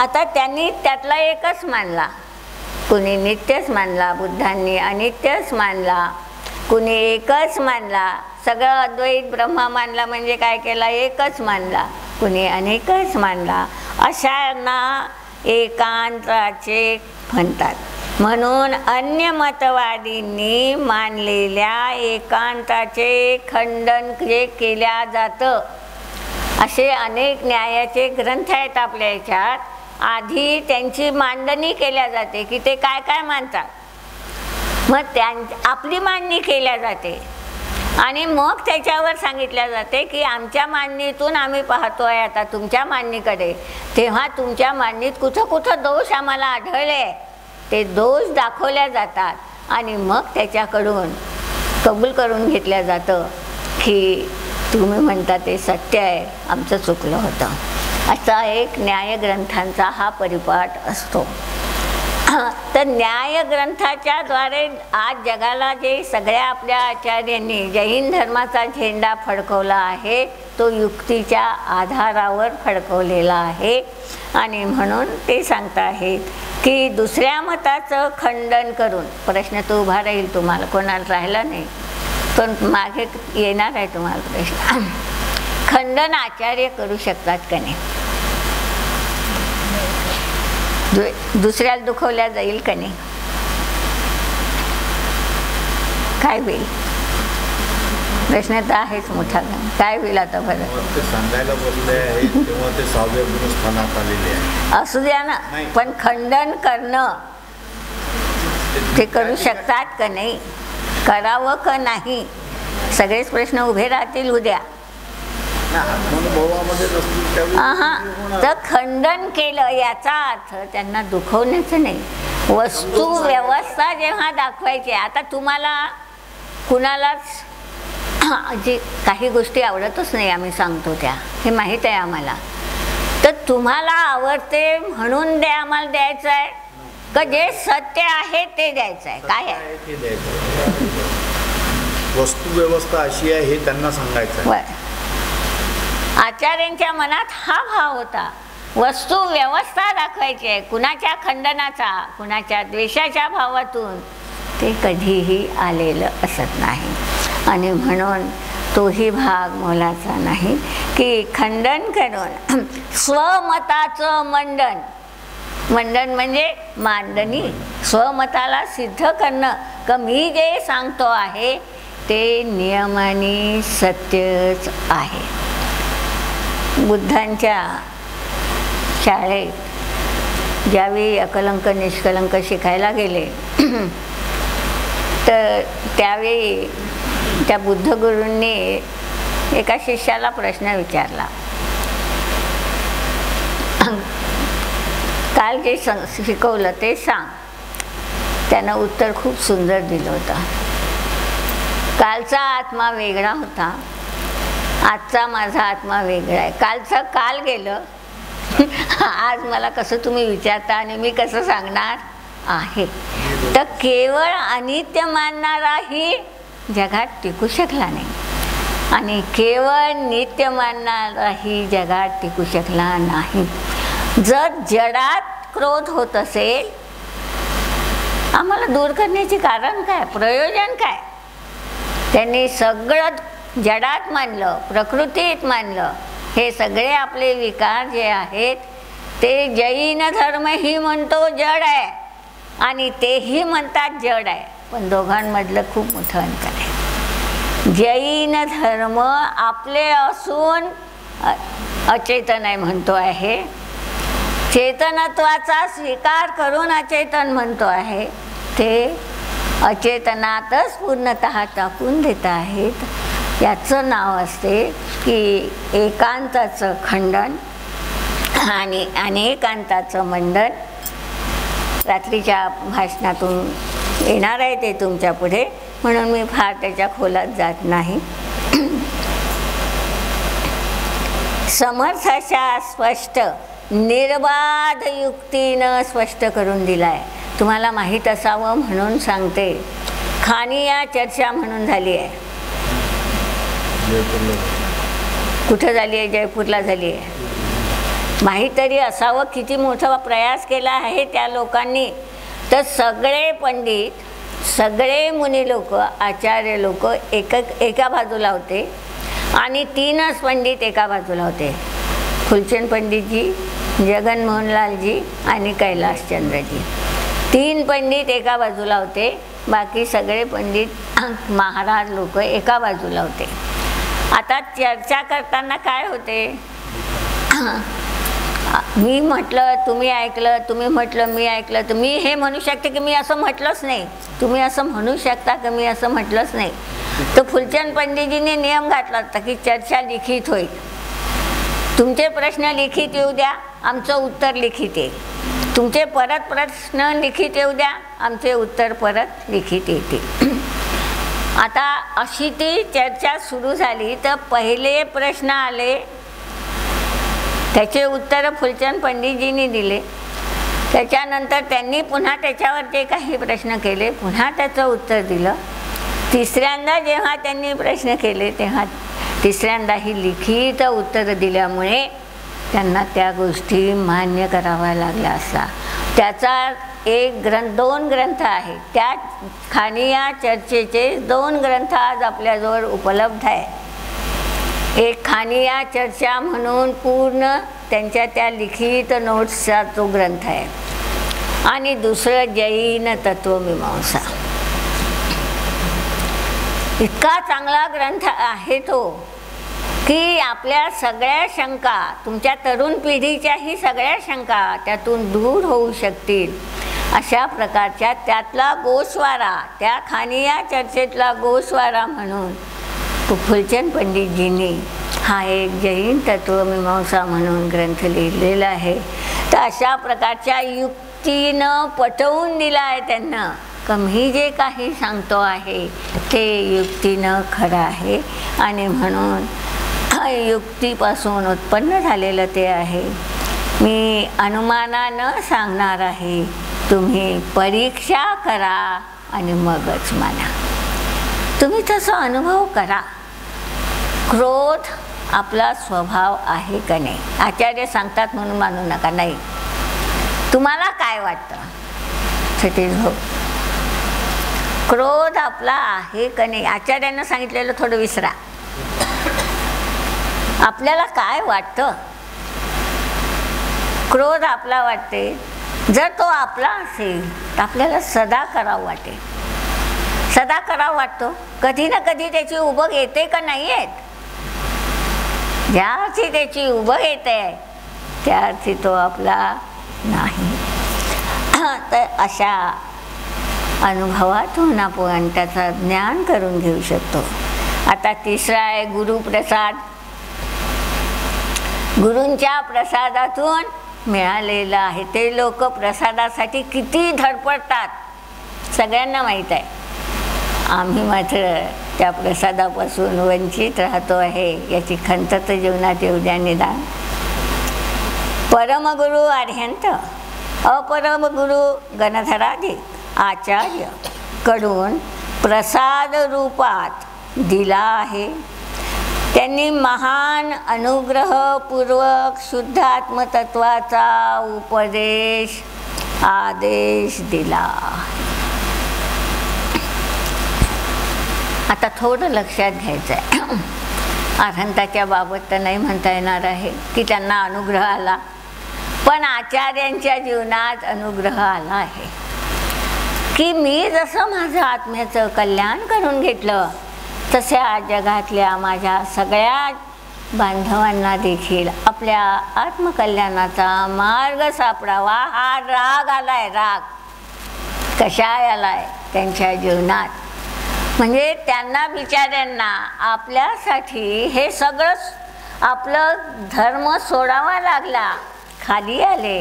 आता त्यांनी त्यातला एकच मानला, कुणी नित्यच मानला, बुद्धांनी अनित्यच मानला, कुणी एकच मानला, सगळं अद्वैत ब्रह्मा मानला म्हणजे काय केला, एकच मानला, कुणी अनेकच मानला. अशांना एकांताचे म्हणतात. म्हणून अन्य मतवादींनी मानलेल्या एकांताचे खंडन जे केल्या जातं, असे अनेक न्यायाचे ग्रंथ आहेत आपल्या याच्यात. आधी त्यांची मांडणी केल्या जाते की ते काय काय मानतात, मग आपली मांडणी केल्या जाते आणि मग त्याच्यावर सांगितल्या जाते की आमच्या मांडणीतून आम्ही पाहतोय आता तुमच्या मांडणीकडे, तेव्हा तुमच्या मांडणीत कुठं कुठं दोष आम्हाला आढळले ते दोष दाखवल्या जातात आणि मग त्याच्याकडून कबूल करून घेतल्या जातं की तुम्ही म्हणता ते सत्य आहे, आमचं चुकलं होतं. असा एक न्यायग्रंथांचा हा परिपाठ असतो. तर न्यायग्रंथाच्या द्वारे आज जगाला जे सगळ्या आपल्या आचार्यांनी जैन धर्माचा झेंडा फडकवला आहे तो युक्तीच्या आधारावर फडकवलेला आहे. आणि म्हणून ते सांगता आहेत की दुसऱ्या मताचं खंडन करून, प्रश्न तो उभा राहील तुम्हाला, कोणाला राहिला नाही पण मागे येणार आहे तुम्हाला प्रश्न, खंडन आचार्य करू शकतात का नाही, दुसऱ्याला दुखवल्या जाईल का नाही, काय होईल, प्रश्न तर आहेच मोठा. काय होईल आता बरं, सांगायला बोलले तेव्हा ते 6व्या गुणस्थानात आलेले आहे, असू द्या ना, पण खंडन करणं ते करू शकतात का नाही, करावं का नाही, सगळेच प्रश्न उभे राहतील उद्या. तर खंडन केलं याचा अर्थ त्यांना दुखवण्याचं नाही, वस्तू व्यवस्था जेव्हा दाखवायची. आता तुम्हाला कुणालाच जे काही गोष्टी आवडतच नाही आम्ही सांगतो त्या, हे माहीत आहे आम्हाला, तर तुम्हाला आवडते म्हणून ते आम्हाला द्यायचं आहे का जे सत्य आहे ते द्यायचं आहे, काय आहे वस्तू व्यवस्था अशी आहे हे त्यांना सांगायचं आहे. आचार्यांच्या मनात हा भाव होता, वस्तू व्यवस्था दाखवायची आहे, कुणाच्या खंडनाचा कुणाच्या द्वेषाच्या भावातून ते कधीही आलेलं असत नाही. आणि म्हणून तोही भाग मोलाचा नाही की खंडन करून स्वमताचं मंडन, मंडन म्हणजे मांडणी, स्वमताला सिद्ध करणं की मी जे सांगतो आहे ते नियमाने सत्यच आहे. बुद्धांच्या शाळेत ज्यावेळी अकलंक निष्कलंक शिकायला गेले तर त्यावेळी त्या बुद्धगुरूंनी एका शिष्याला प्रश्न विचारला, काल जे शिकवलं ते सांग. त्यानं उत्तर खूप सुंदर दिलं होतं. कालचा आत्मा वेगळा होता, आजचा माझा आत्मा वेगळा आहे. कालचं काल गेलं, आज मला कसं तुम्ही विचारता आणि मी कसं सांगणार आहे. तर केवळ अनित्य मानणाराही जगात टिकू शकला नाही आणि केवळ नित्य मानणाराही जगात टिकू शकला नाही. जर जडात क्रोध होत असेल, आम्हाला दूर करण्याचे कारण काय, प्रयोजन काय. त्यांनी सगळं जडात मानलं, प्रकृतीत मानलं. हे सगळे आपले विकार जे आहेत ते जैन धर्मही म्हणतो जड आहे आणि तेही म्हणतात जड आहे, पण दोघांमधलं खूप मोठं अंतर आहे. जैन धर्म आपले असून अचेतन आहे म्हणतो आहे, चेतनत्वाचा स्वीकार करून अचेतन म्हणतो आहे, ते अचेतनातच पूर्णतः टाकून देत आहेत. याचं नाव असते की एकांताचं खंडन आणि अनेकांताचं मंडन. रात्रीच्या भाषणातून येणार आहे ते तुमच्या पुढे, म्हणून मी फार त्याच्या खोलात जात नाही. समर्थाच्या स्पष्ट निर्बाध युक्तीनं स्पष्ट करून दिलाय. तुम्हाला माहीत असावं म्हणून सांगते. खानिया चर्चा म्हणून झाली आहे. कुठं झाली आहे? जयपूरला झाली आहे. माहीतरी असावं किती मोठा प्रयास केला आहे त्या लोकांनी. तर सगळे पंडित, सगळे मुनी लोक, आचार्य लोक एका बाजूला होते आणि 3च पंडित एका बाजूला होते. फुलचंद पंडितजी, जगन मोहनलालजी आणि कैलाशचंद्रजी. 3 पंडित एका बाजूला होते, बाकी सगळे पंडित महाराज लोक एका बाजूला होते. आता चर्चा करताना काय होते, मी म्हटलं तुम्ही ऐकलं, तुम्ही म्हटलं मी ऐकलं. तर मी हे म्हणू शकते की मी असं म्हटलंच नाही, तुम्ही असं म्हणू शकता की मी असं म्हटलंच नाही. तर फुलचंद पंडितजींनी नियम घातला होता की चर्चा लिखित होईल. तुमचे प्रश्न लिखित येऊ द्या, आमचं उत्तर लिखित येईल. तुमचे परत प्रश्न लिखित येऊ द्या, आमचे उत्तर परत लिखित येतील. आता अशी ती चर्चा सुरू झाली. तर पहिले प्रश्न आले, त्याचे उत्तर फुलचंद पंडितजींनी दिले. त्याच्यानंतर त्यांनी पुन्हा त्याच्यावर जे काही प्रश्न केले, पुन्हा त्याचं उत्तर दिलं. तिसऱ्यांदा जेव्हा त्यांनी प्रश्न केले तेव्हा तिसऱ्यांदाही लिखित उत्तर दिल्यामुळे त्यांना त्या गोष्टी मान्य कराव्या लागल्या असता. त्याचा एक ग्रंथ, 2 ग्रंथ आहे. त्या खानिया चर्चेचे 2 ग्रंथ आज आपल्याजवळ उपलब्ध आहे. एक खानिया चर्चा म्हणून पूर्ण त्यांच्या त्या लिखित नोट्सचा तो ग्रंथ आहे आणि दुसरं जैन तत्वमीमांसा. इतका चांगला ग्रंथ आहे तो की आपल्या सगळ्या शंका, तुमच्या तरुण पिढीच्याही सगळ्या शंका त्यातून दूर होऊ शकतील अशा प्रकारच्या त्यातला गोस्वारा, त्या खानिया चर्चेतला गोस्वारा म्हणून फुलचंद पंडितजींनी हा एक जैन तत्वमीमांसा म्हणून ग्रंथ लिहिलेला आहे. तर अशा प्रकारच्या युक्तीनं पटवून दिला आहे त्यांना की मी जे काही सांगतो आहे ते युक्तीनं खरं आहे आणि म्हणून युक्तीपासून उत्पन्न झालेलं ते आहे. मी अनुमानानं सांगणार आहे, तुम्ही परीक्षा करा आणि मगच माना. तुम्ही तसा अनुभव करा. क्रोध आपला स्वभाव आहे का नाही. आचार्य सांगतात म्हणून मानू नका, नाही. तुम्हाला काय वाटतं ते हो, क्रोध आपला आहे का नाही. आचार्यांना सांगितलेलं थोडं विसरा. आपल्याला काय वाटतं, क्रोध आपला वाटते. जर तो आपला असेल तर आपल्याला सदा करावं वाटेल, सदा करावं वाटतो. कधी ना कधी त्याची उबग येते का नाही येत. ज्या अर्थी त्याची उबग येते त्या अर्थी तो आपला नाही. तर अशा अनुभवातून आपण त्याचा ज्ञान करून घेऊ शकतो. आता तिसरा आहे गुरुप्रसाद. गुरूंच्या प्रसादातून मिळालेलं आहे. ते लोक प्रसादासाठी किती धडपडतात सगळ्यांना माहीत आहे. आम्ही मात्र त्या प्रसादापासून वंचित राहतो आहे, याची खंत तर जीवनात येऊ द्या निदान. परमगुरु अर्हंत, अपरमगुरु गणधराधिक आचार्य कडून प्रसाद रूपात दिला आहे. त्यांनी महान अनुग्रहपूर्वक शुद्ध आत्मतत्वाचा उपदेश आदेश दिला. आता थोडं लक्षात घ्यायचं आहे. अर्हंताच्या बाबत तर नाही म्हणता येणार आहे की त्यांना अनुग्रह आला, पण आचार्यांच्या जीवनात अनुग्रह आला आहे की मी जसं माझं आत्म्याचं कल्याण करून घेतलं तशा जगातल्या माझ्या सगळ्या बांधवांना देखील आपल्या आत्मकल्याणाचा मार्ग सापडावा. हा राग आलाय. राग कशा आलाय त्यांच्या जीवनात, म्हणजे त्यांना बिचाऱ्यांना आपल्यासाठी हे सगळं आपलं धर्म सोडावा लागला, खाली आले.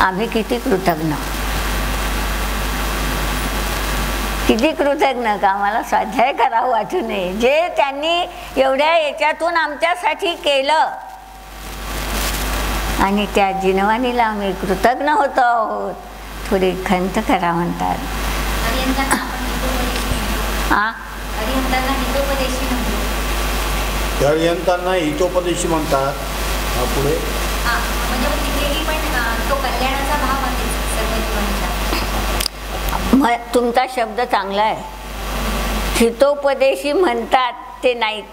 आम्ही किती कृतज्ञ, किती कृतज्ञ का आम्हाला स्वाध्याय करावं वाटू नये. जे त्यांनी एवढ्या याच्यातून आमच्यासाठी केलं आणि त्या जिनवानीला आम्ही कृतज्ञ होतो आहोत. थोडी खंत करा म्हणतात. हरिहंतांना हितोपदेशी म्हणतात. पुढे म्हणजे तिथेही पण तो कल्याणाचा भाव आहे सर्व जीवांचा. तुमचा शब्द चांगला आहे. हितोपदेशी म्हणतात ते नाहीत.